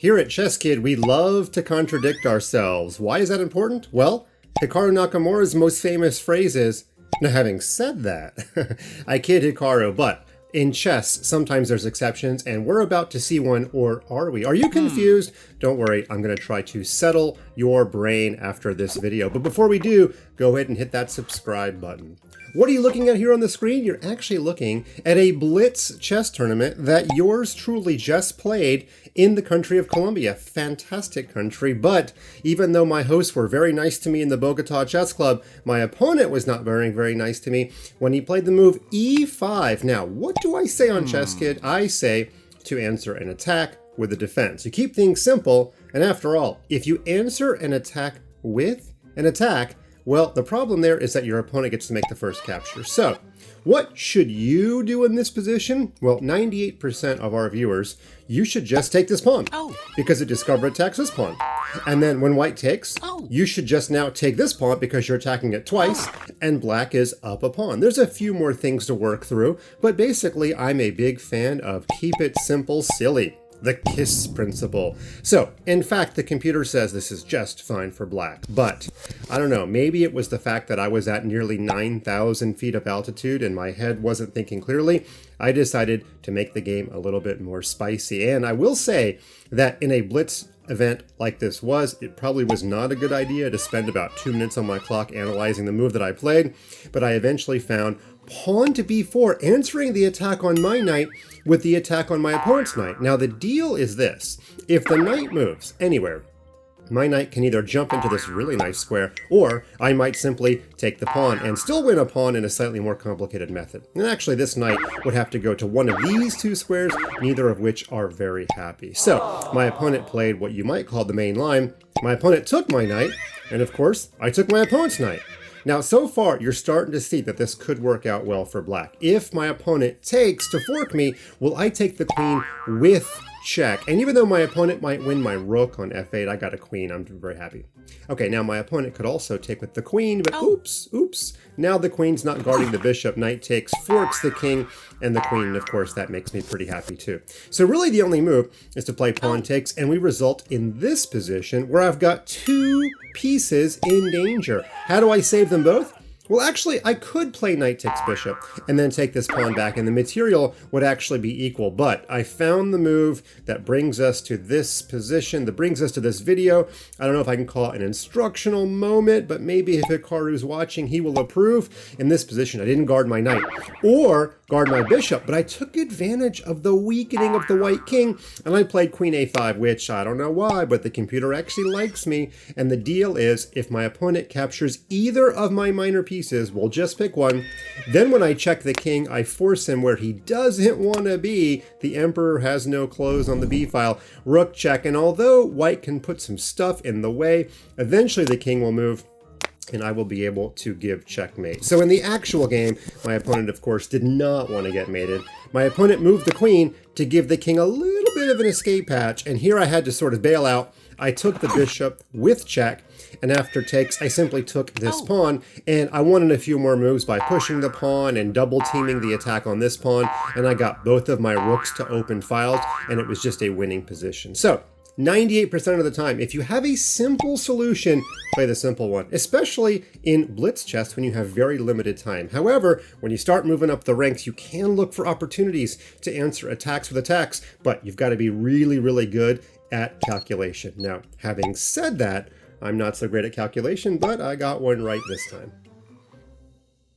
Here at ChessKid, we love to contradict ourselves. Why is that important? Well, Hikaru Nakamura's most famous phrase is, "Now having said that," I kid Hikaru, but in chess, sometimes there's exceptions, and we're about to see one, or are we? Are you confused? Don't worry, I'm going to try to settle your brain after this video. But before we do, go ahead and hit that subscribe button. What are you looking at here on the screen? You're actually looking at a Blitz chess tournament that yours truly just played in the country of Colombia. Fantastic country, but even though my hosts were very nice to me in the Bogota Chess Club, my opponent was not very nice to me when he played the move e5. Now, what do I say on ChessKid? I say to answer an attack with a defense. You keep things simple, and after all, if you answer an attack with an attack, well, the problem there is that your opponent gets to make the first capture. So, what should you do in this position? Well, 98% of our viewers, you should just take this pawn. Because it discover attacks this pawn. And then when white takes, you should just now take this pawn because you're attacking it twice, and black is up a pawn. There's a few more things to work through, but basically I'm a big fan of keep it simple, silly. The KISS principle. So, in fact, the computer says this is just fine for black, but I don't know, maybe it was the fact that I was at nearly 9,000 feet of altitude and my head wasn't thinking clearly. I decided to make the game a little bit more spicy, and I will say that in a Blitz event like this it probably was not a good idea to spend about 2 minutes on my clock analyzing the move that I played, but I eventually found pawn to b4, answering the attack on my knight with the attack on my opponent's knight. Now the deal is this: if the knight moves anywhere, my knight can either jump into this really nice square, or I might simply take the pawn and still win a pawn in a slightly more complicated method. And actually this knight would have to go to one of these two squares, neither of which are very happy. So my opponent played what you might call the main line. My opponent took my knight, and of course I took my opponent's knight. Now, so far, you're starting to see that this could work out well for black. If my opponent takes to fork me, well, I take the queen with check. And even though my opponent might win my rook on f8, I got a queen. I'm very happy. Okay, now my opponent could also take with the queen, but oops. Now the queen's not guarding the bishop. Knight takes, forks the king, and the queen, and of course, that makes me pretty happy too. So really the only move is to play pawn takes, and we result in this position where I've got two pieces in danger. How do I save them both? Well, actually, I could play knight takes bishop and then take this pawn back, and the material would actually be equal. But I found the move that brings us to this position, that brings us to this video. I don't know if I can call it an instructional moment, but maybe if Hikaru's watching, he will approve. In this position, I didn't guard my knight or guard my bishop, but I took advantage of the weakening of the white king, and I played queen a5, which I don't know why, but the computer actually likes me. And the deal is, if my opponent captures either of my minor pieces, we'll just pick one. Then when I check the king, I force him where he doesn't want to be. The emperor has no clothes on the b file. Rook check, and although white can put some stuff in the way, eventually the king will move, and I will be able to give checkmate. So in the actual game, my opponent, of course, did not want to get mated. My opponent moved the queen to give the king a little bit of an escape hatch, and here I had to sort of bail out. I took the bishop with check, and after takes, I simply took this pawn, and I won in a few more moves by pushing the pawn and double teaming the attack on this pawn, and I got both of my rooks to open files, and it was just a winning position. So 98% of the time, if you have a simple solution, play the simple one, especially in Blitz chess when you have very limited time. However, when you start moving up the ranks, you can look for opportunities to answer attacks with attacks, but you've got to be really good at calculation. Now, having said that, I'm not so great at calculation, but I got one right this time.